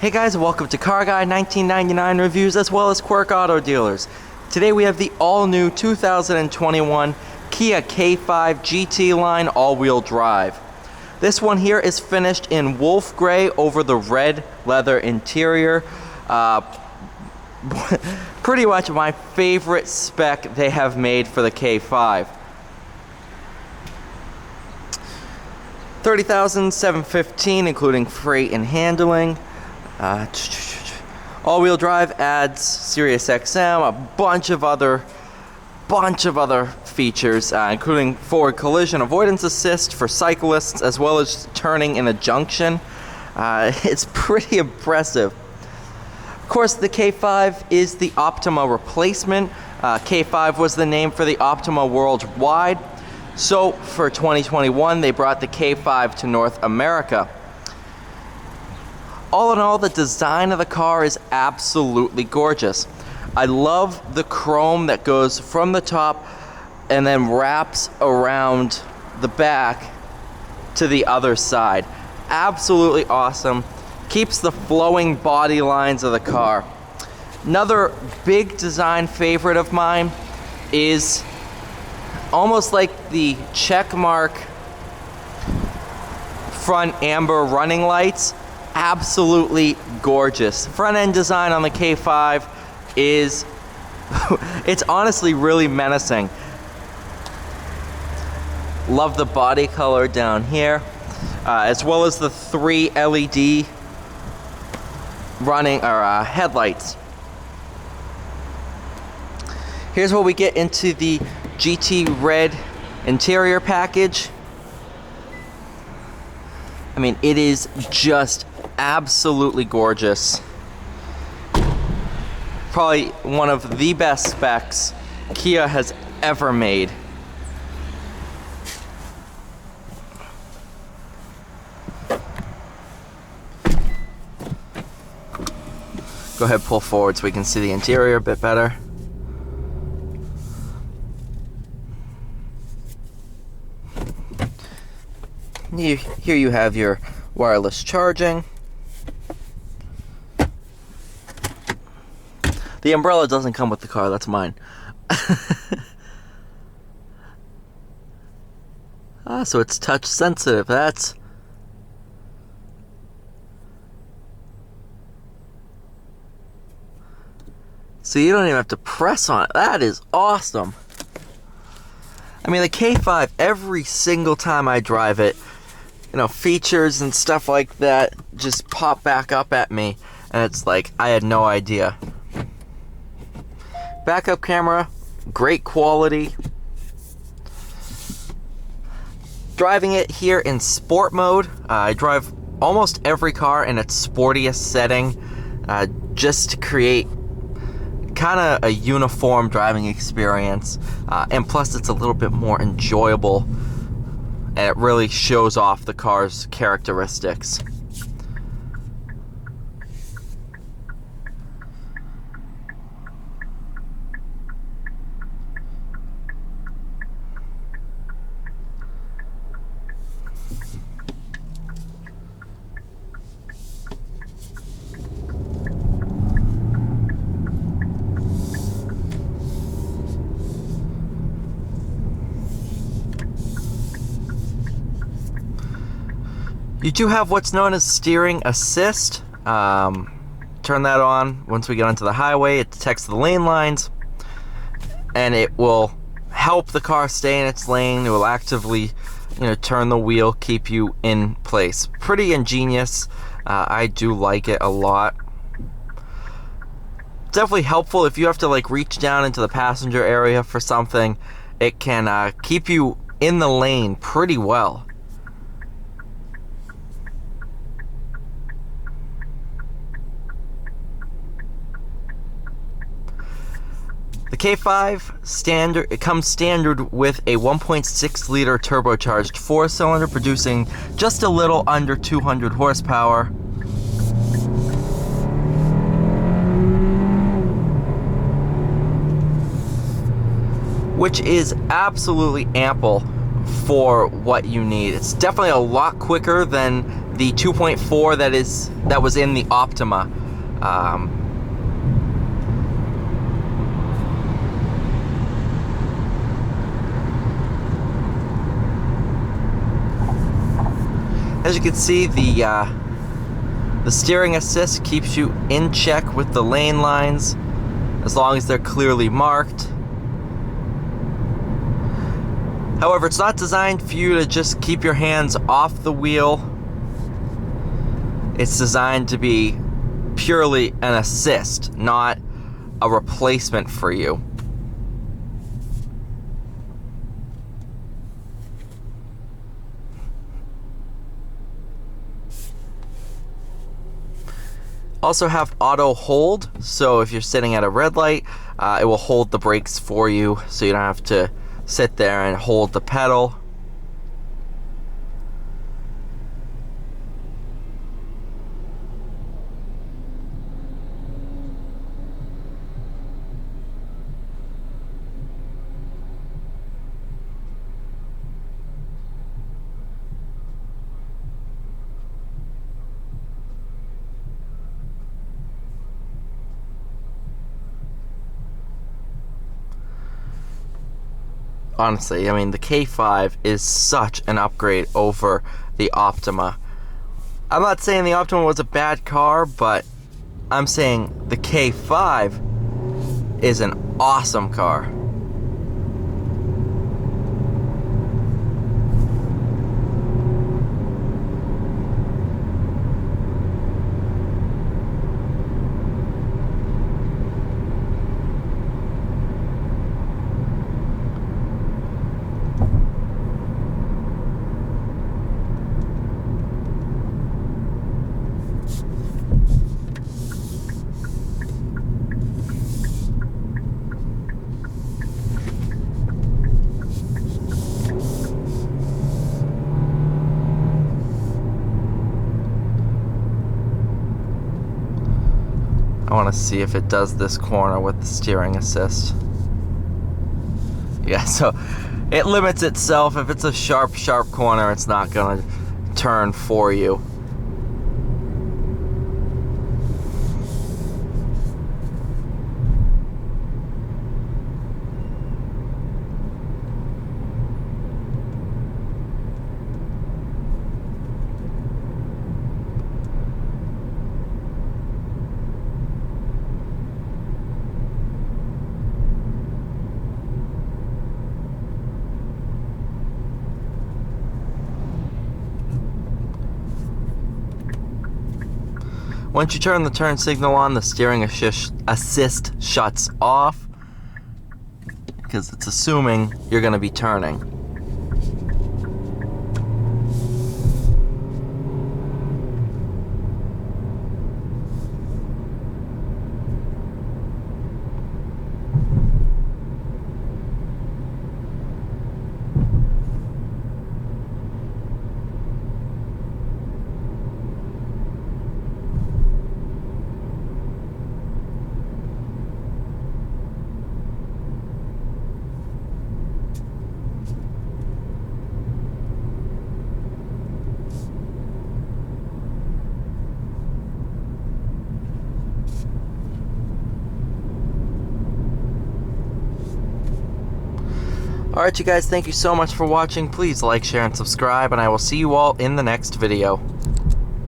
Hey guys, welcome to Car Guy 1999 Reviews as well as Quirk Auto Dealers. Today we have the all-new 2021 Kia K5 GT line all-wheel drive. This one here is finished in wolf gray over the red leather interior. Pretty much my favorite spec they have made for the K5. $30,715 including freight and handling. All-wheel drive adds Sirius XM, a bunch of other features, including forward collision avoidance assist for cyclists, as well as turning in a junction. It's pretty impressive. Of course, the K5 is the Optima replacement. K5 was the name for the Optima worldwide. So for 2021, they brought the K5 to North America. All in all, the design of the car is absolutely gorgeous. I love the chrome that goes from the top and then wraps around the back to the other side. Absolutely awesome. Keeps the flowing body lines of the car. Another big design favorite of mine is almost like the check mark front amber running lights. Absolutely gorgeous. Front end design on the K5 is it's honestly really menacing. Love the body color down here, as well as the 3 LED running or headlights. Here's where we get into the GT red interior package. I mean, it is just absolutely gorgeous. Probably one of the best specs Kia has ever made. Go ahead, pull forward so we can see the interior a bit better. Here you have your wireless charging. The umbrella doesn't come with the car, that's mine. So it's touch sensitive. So you don't even have to press on it. That is awesome. I mean, the K5, every single time I drive it, you know, features and stuff like that just pop back up at me, and it's like, I had no idea. Backup camera, great quality. Driving it here in sport mode. I drive almost every car in its sportiest setting, just to create kind of a uniform driving experience, and plus it's a little bit more enjoyable, and it really shows off the car's characteristics. You do have what's known as steering assist. Turn that on once we get onto the highway. It detects the lane lines, and it will help the car stay in its lane. It will actively, turn the wheel, keep you in place. Pretty ingenious. I do like it a lot. Definitely helpful if you have to reach down into the passenger area for something. It can keep you in the lane pretty well. The K5 it comes standard with a 1.6 liter turbocharged 4-cylinder producing just a little under 200 horsepower. Which is absolutely ample for what you need. It's definitely a lot quicker than the 2.4 that was in the Optima. As you can see, the steering assist keeps you in check with the lane lines as long as they're clearly marked. However, it's not designed for you to just keep your hands off the wheel. It's designed to be purely an assist, not a replacement for you. Also have auto hold, so if you're sitting at a red light, it will hold the brakes for you, so you don't have to sit there and hold the pedal. Honestly, I mean, the K5 is such an upgrade over the Optima. I'm not saying the Optima was a bad car, but I'm saying the K5 is an awesome car. I want to see if it does this corner with the steering assist. Yeah, so it limits itself. If it's a sharp corner, it's not going to turn for you. Once you turn the turn signal on, the steering assist shuts off because it's assuming you're going to be turning. Alright you guys, thank you so much for watching. Please like, share, and subscribe, and I will see you all in the next video.